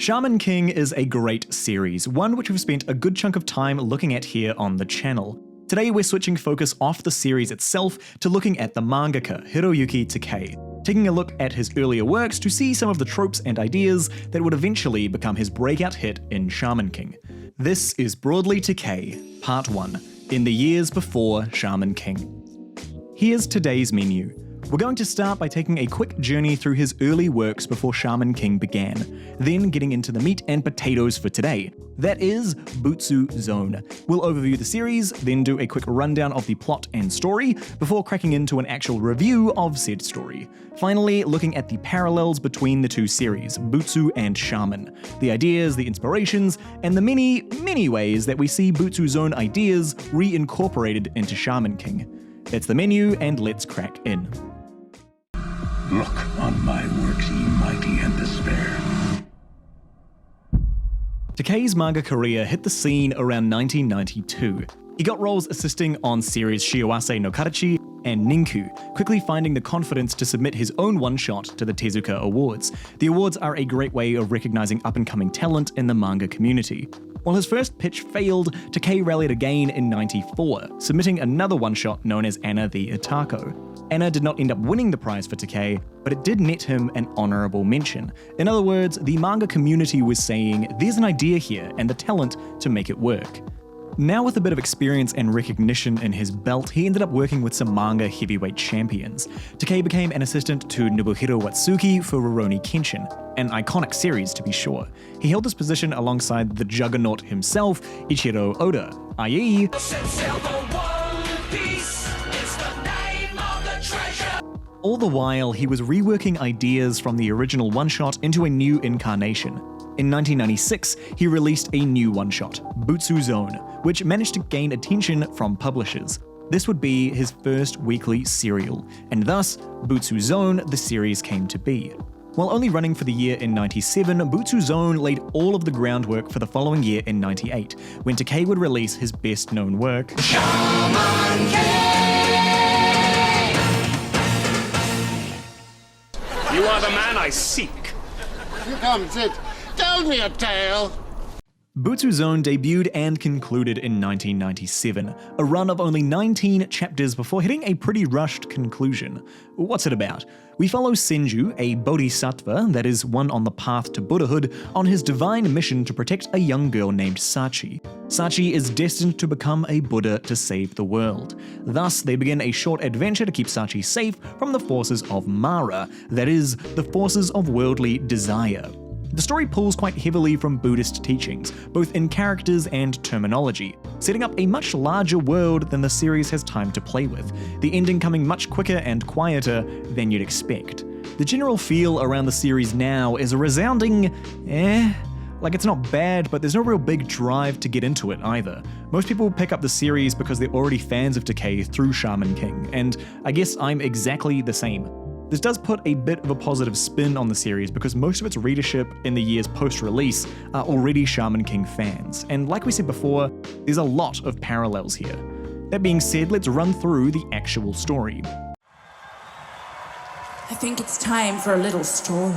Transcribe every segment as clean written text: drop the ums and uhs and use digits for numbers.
Shaman King is a great series, one which we've spent a good chunk of time looking at here on the channel. Today we're switching focus off the series itself to looking at the mangaka Hiroyuki Takei, taking a look at his earlier works to see some of the tropes and ideas that would eventually become his breakout hit in Shaman King. This is Broadly Takei, Part 1, in the years before Shaman King. Here's today's menu. We're going to start by taking a quick journey through his early works before Shaman King began, then getting into the meat and potatoes for today. That is Butsu Zone. We'll overview the series, then do a quick rundown of the plot and story, before cracking into an actual review of said story. Finally, looking at the parallels between the two series, Butsu and Shaman, the ideas, the inspirations, and the many, many ways that we see Butsu Zone ideas reincorporated into Shaman King. That's the menu, and let's crack in. Look on my works, ye mighty and despair. Takei's manga career hit the scene around 1992. He got roles assisting on series Shiawase no Karachi and Ninku, quickly finding the confidence to submit his own one-shot to the Tezuka Awards. The awards are a great way of recognizing up-and-coming talent in the manga community. While his first pitch failed, Takei rallied again in '94, submitting another one-shot known as Anna the Itako. Anna did not end up winning the prize for Takei, but it did net him an honorable mention. In other words, the manga community was saying, there's an idea here and the talent to make it work. Now with a bit of experience and recognition in his belt, he ended up working with some manga heavyweight champions. Takei became an assistant to Nobuhiro Watsuki for Rurouni Kenshin, an iconic series to be sure. He held this position alongside the juggernaut himself, Ichiro Oda, i.e. All the while, he was reworking ideas from the original one-shot into a new incarnation. In 1996, he released a new one-shot, Butsu Zone, which managed to gain attention from publishers. This would be his first weekly serial, and thus, Butsu Zone, the series came to be. While only running for the year in '97, Butsu Zone laid all of the groundwork for the following year in '98, when Takei would release his best-known work, Shaman King! You are the man I seek. Come, sit. Tell me a tale. Butsu Zone debuted and concluded in 1997, a run of only 19 chapters before hitting a pretty rushed conclusion. What's it about? We follow Senju, a bodhisattva, that is one on the path to Buddhahood, on his divine mission to protect a young girl named Sachi. Sachi is destined to become a Buddha to save the world. Thus, they begin a short adventure to keep Sachi safe from the forces of Mara, that is, the forces of worldly desire. The story pulls quite heavily from Buddhist teachings, both in characters and terminology, setting up a much larger world than the series has time to play with, the ending coming much quicker and quieter than you'd expect. The general feel around the series now is a resounding like it's not bad, but there's no real big drive to get into it either. Most people pick up the series because they're already fans of Takei through Shaman King, and I guess I'm exactly the same. This does put a bit of a positive spin on the series because most of its readership in the years post-release are already Shaman King fans, and like we said before, there's a lot of parallels here. That being said, let's run through the actual story. I think it's time for a little story.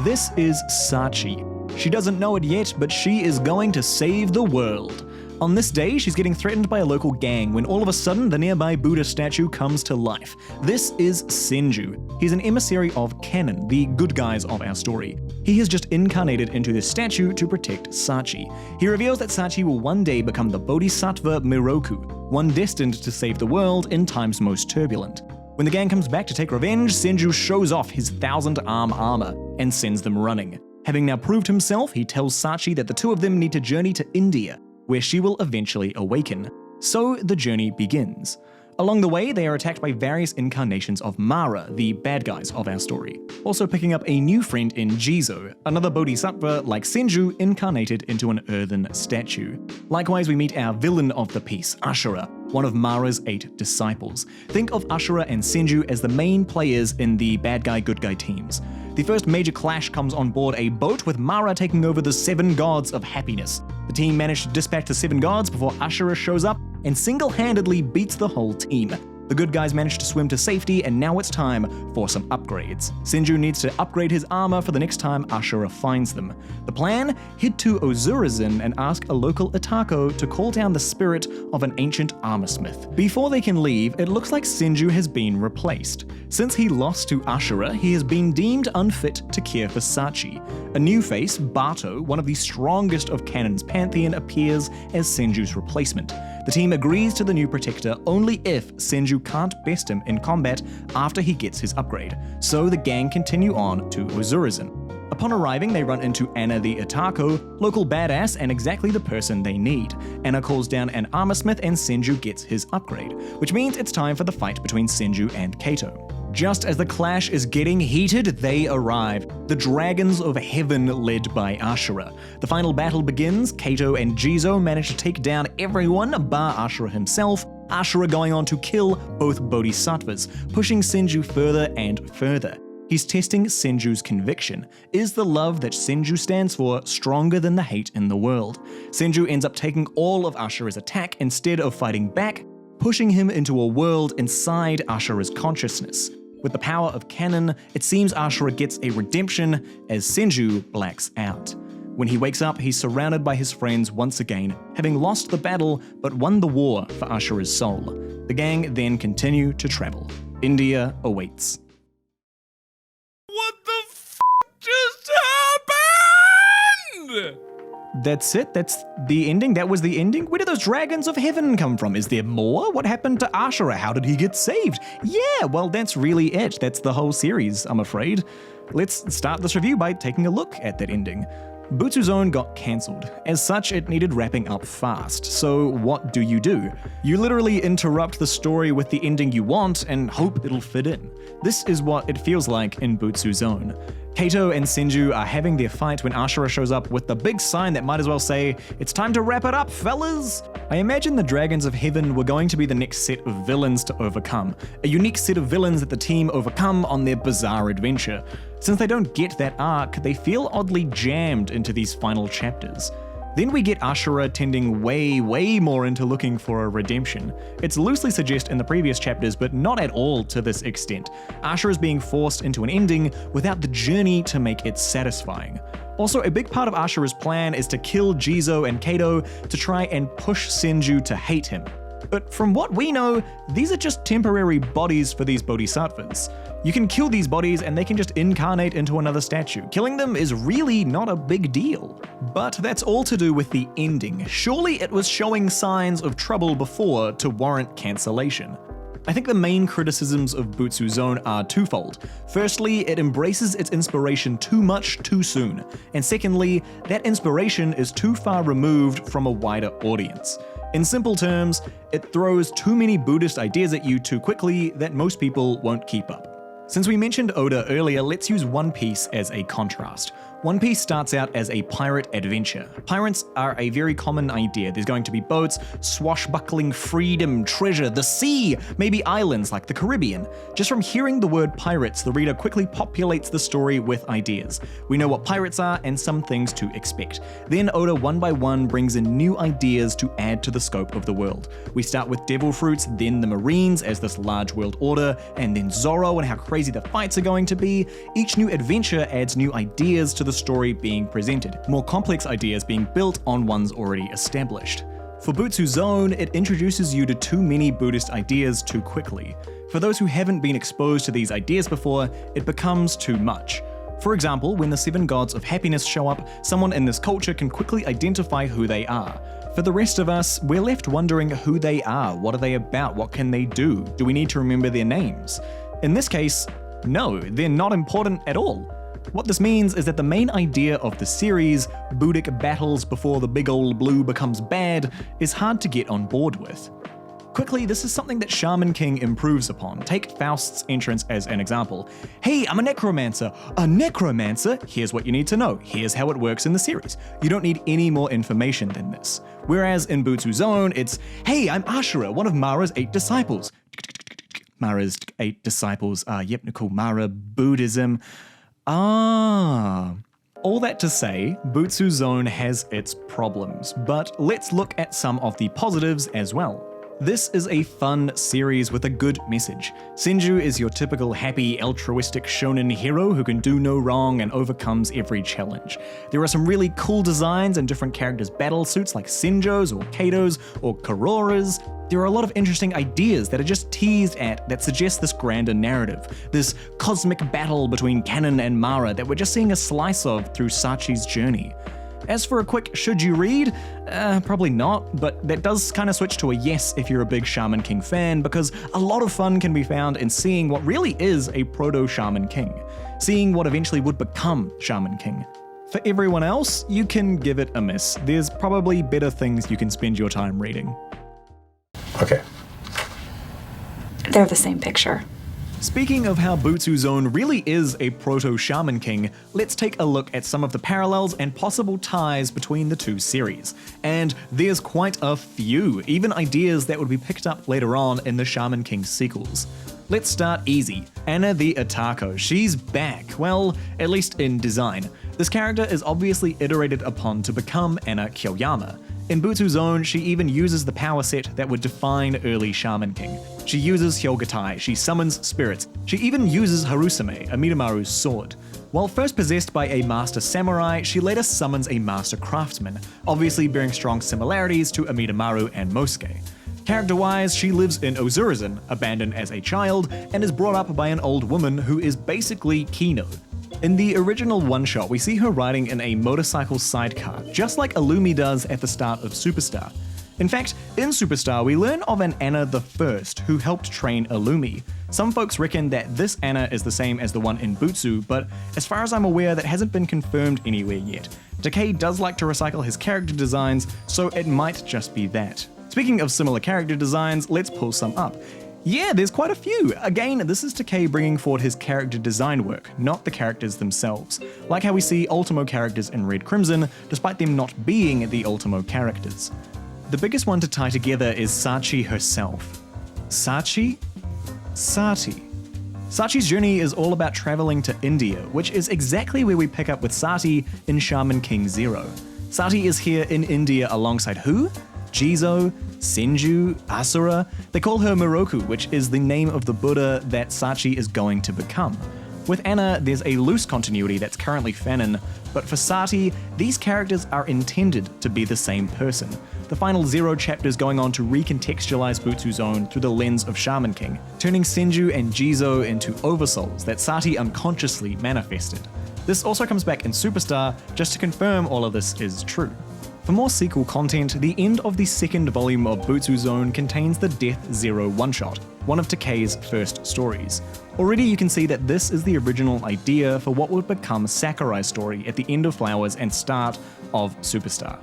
This is Sachi. She doesn't know it yet, but she is going to save the world. On this day, she's getting threatened by a local gang when all of a sudden the nearby Buddha statue comes to life. This is Senju. He's an emissary of Canon, the good guys of our story. He has just incarnated into this statue to protect Sachi. He reveals that Sachi will one day become the Bodhisattva Miroku, one destined to save the world in times most turbulent. When the gang comes back to take revenge, Senju shows off his 1,000-arm armor and sends them running. Having now proved himself, he tells Sachi that the two of them need to journey to India, where she will eventually awaken. So the journey begins. Along the way, they are attacked by various incarnations of Mara, the bad guys of our story. Also picking up a new friend in Jizo, another bodhisattva like Senju incarnated into an earthen statue. Likewise, we meet our villain of the piece, Ashura, one of Mara's 8 disciples. Think of Ashura and Senju as the main players in the bad guy, good guy teams. The first major clash comes on board a boat with Mara taking over the 7 gods of happiness. The team managed to dispatch the 7 gods before Ashura shows up and single-handedly beats the whole team. The good guys manage to swim to safety, and now it's time for some upgrades. Senju needs to upgrade his armor for the next time Ashura finds them. The plan? Head to Ozurizen and ask a local Itako to call down the spirit of an ancient armorsmith. Before they can leave, it looks like Senju has been replaced. Since he lost to Ashura, he has been deemed unfit to care for Sachi. A new face, Bato, one of the strongest of Canon's pantheon, appears as Senju's replacement. The team agrees to the new protector only if Senju can't best him in combat after he gets his upgrade, so the gang continue on to Ozurizen. Upon arriving, they run into Anna the Itako, local badass and exactly the person they need. Anna calls down an armorsmith and Senju gets his upgrade, which means it's time for the fight between Senju and Kato. Just as the clash is getting heated, they arrive. The Dragons of Heaven led by Ashura. The final battle begins. Kato and Jizo manage to take down everyone bar Ashura himself, Ashura going on to kill both bodhisattvas, pushing Senju further and further. He's testing Senju's conviction. Is the love that Senju stands for stronger than the hate in the world? Senju ends up taking all of Ashura's attack instead of fighting back, pushing him into a world inside Ashura's consciousness. With the power of Canon, it seems Ashura gets a redemption as Senju blacks out. When he wakes up, he's surrounded by his friends once again, having lost the battle but won the war for Ashura's soul. The gang then continue to travel. India awaits. What the f*** just happened? That's it? That's the ending? That was the ending? Where did those dragons of heaven come from? Is there more? What happened to Ashura? How did he get saved? Yeah, well, that's really it. That's the whole series, I'm afraid. Let's start this review by taking a look at that ending. Butsu Zone got cancelled. As such, it needed wrapping up fast. So what do? You literally interrupt the story with the ending you want and hope it'll fit in. This is what it feels like in Butsu Zone. Kato and Senju are having their fight when Ashura shows up with the big sign that might as well say, "It's time to wrap it up, fellas!" I imagine the Dragons of Heaven were going to be the next set of villains to overcome, a unique set of villains that the team overcome on their bizarre adventure. Since they don't get that arc, they feel oddly jammed into these final chapters. Then we get Ashura tending way more into looking for a redemption. It's loosely suggested in the previous chapters, but not at all to this extent. Ashura is being forced into an ending without the journey to make it satisfying. Also, a big part of Ashura's plan is to kill Jizo and Kato to try and push Senju to hate him. But from what we know, these are just temporary bodies for these bodhisattvas. You can kill these bodies and they can just incarnate into another statue. Killing them is really not a big deal. But that's all to do with the ending. Surely it was showing signs of trouble before to warrant cancellation. I think the main criticisms of Butsu Zone are twofold. Firstly, it embraces its inspiration too much too soon. And secondly, that inspiration is too far removed from a wider audience. In simple terms, it throws too many Buddhist ideas at you too quickly that most people won't keep up. Since we mentioned Oda earlier, let's use One Piece as a contrast. One Piece starts out as a pirate adventure. Pirates are a very common idea. There's going to be boats, swashbuckling freedom, treasure, the sea, maybe islands like the Caribbean. Just from hearing the word pirates, the reader quickly populates the story with ideas. We know what pirates are and some things to expect. Then Oda one by one brings in new ideas to add to the scope of the world. We start with devil fruits, then the Marines as this large world order, and then Zoro and how crazy the fights are going to be. Each new adventure adds new ideas to the story being presented, more complex ideas being built on ones already established. For Butsu Zone, it introduces you to too many Buddhist ideas too quickly. For those who haven't been exposed to these ideas before, it becomes too much. For example, when the 7 gods of happiness show up, someone in this culture can quickly identify who they are. For the rest of us, we're left wondering who they are, what are they about, what can they do, do we need to remember their names? In this case, no, they're not important at all. What this means is that the main idea of the series, Buddhic battles before the big old blue becomes bad, is hard to get on board with. Quickly, this is something that Shaman King improves upon. Take Faust's entrance as an example. Hey, I'm a necromancer. A necromancer? Here's what you need to know. Here's how it works in the series. You don't need any more information than this. Whereas in Butsu Zone, it's, hey, I'm Ashura, one of Mara's 8 disciples. Mara's 8 disciples are, yep, cool, Mara, Buddhism. All that to say, Butsu Zone has its problems, but let's look at some of the positives as well. This is a fun series with a good message. Senju is your typical happy, altruistic shonen hero who can do no wrong and overcomes every challenge. There are some really cool designs and different characters' battle suits like Senjo's or Kato's or Kurora's. There are a lot of interesting ideas that are just teased at that suggest this grander narrative, this cosmic battle between Kanon and Mara that we're just seeing a slice of through Sachi's journey. As for a quick should you read? Probably not, but that does kind of switch to a yes if you're a big Shaman King fan, because a lot of fun can be found in seeing what really is a proto-Shaman King, seeing what eventually would become Shaman King. For everyone else, you can give it a miss. There's probably better things you can spend your time reading. Okay. They're the same picture. Speaking of how Butsu Zone really is a proto-Shaman King, let's take a look at some of the parallels and possible ties between the two series. And there's quite a few, even ideas that would be picked up later on in the Shaman King sequels. Let's start easy. Anna the Atako, she's back, well, at least in design. This character is obviously iterated upon to become Anna Kyoyama. In Butsu Zone, she even uses the power set that would define early Shaman King. She uses Hyogatai, she summons spirits, she even uses Harusume, Amidamaru's sword. While first possessed by a master samurai, she later summons a master craftsman, obviously bearing strong similarities to Amidamaru and Mosuke. Character-wise, she lives in Ozurizen, abandoned as a child, and is brought up by an old woman who is basically Kino. In the original one-shot, we see her riding in a motorcycle sidecar, just like Illumi does at the start of Superstar. In fact, in Superstar, we learn of an Anna the First who helped train Illumi. Some folks reckon that this Anna is the same as the one in Butsu, but as far as I'm aware, that hasn't been confirmed anywhere yet. Takei does like to recycle his character designs, so it might just be that. Speaking of similar character designs, let's pull some up. Yeah, there's quite a few. Again, this is Takei bringing forward his character design work, not the characters themselves. Like how we see Ultimo characters in Red Crimson, despite them not being the Ultimo characters. The biggest one to tie together is Sachi herself. Sachi? Sati. Sachi's journey is all about traveling to India, which is exactly where we pick up with Sati in Shaman King 0. Sati is here in India alongside who? Jizo, Senju, Asura. They call her Miroku, which is the name of the Buddha that Sachi is going to become. With Anna, there's a loose continuity that's currently canon, but for Sati, these characters are intended to be the same person. The final 0 chapters going on to recontextualize Butsu Zone through the lens of Shaman King, turning Senju and Jizo into oversouls that Sati unconsciously manifested. This also comes back in Superstar, just to confirm all of this is true. For more sequel content, the end of the second volume of Butsu Zone contains the Death Zero one-shot, one of Takei's first stories. Already you can see that this is the original idea for what would become Sakurai's story at the end of Flowers and start of Superstar.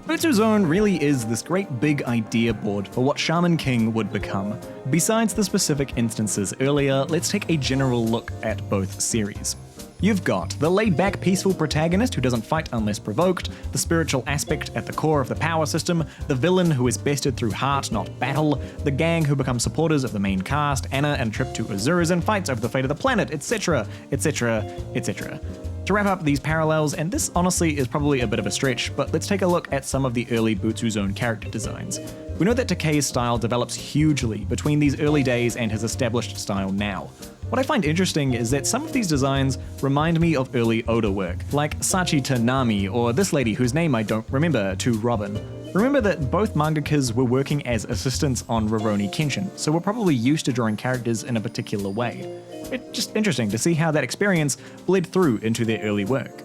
Butsu Zone really is this great big idea board for what Shaman King would become. Besides the specific instances earlier, let's take a general look at both series. You've got the laid-back, peaceful protagonist who doesn't fight unless provoked, the spiritual aspect at the core of the power system, the villain who is bested through heart, not battle, the gang who become supporters of the main cast, Anna and trip to Ozurizen, fights over the fate of the planet, etc., etc., etc. To wrap up these parallels, and this honestly is probably a bit of a stretch, but let's take a look at some of the early Butsu Zone character designs. We know that Takei's style develops hugely between these early days and his established style now. What I find interesting is that some of these designs remind me of early Oda work, like Sachi to Nami, or this lady whose name I don't remember, to Robin. Remember that both mangakas were working as assistants on Rurouni Kenshin, so we're probably used to drawing characters in a particular way. It's just interesting to see how that experience bled through into their early work.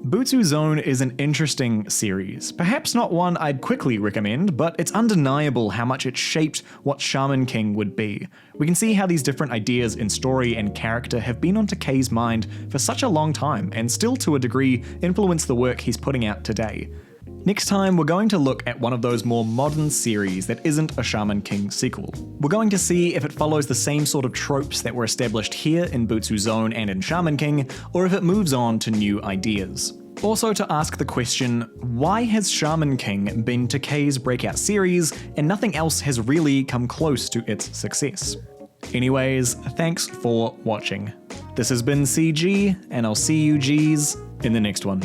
Butsu Zone is an interesting series. Perhaps not one I'd quickly recommend, but it's undeniable how much it shaped what Shaman King would be. We can see how these different ideas in story and character have been on Takei's mind for such a long time, and still to a degree influence the work he's putting out today. Next time, we're going to look at one of those more modern series that isn't a Shaman King sequel. We're going to see if it follows the same sort of tropes that were established here in Butsu Zone and in Shaman King, or if it moves on to new ideas. Also to ask the question, why has Shaman King been Takei's breakout series and nothing else has really come close to its success? Anyways, thanks for watching. This has been CG, and I'll see you Gs in the next one.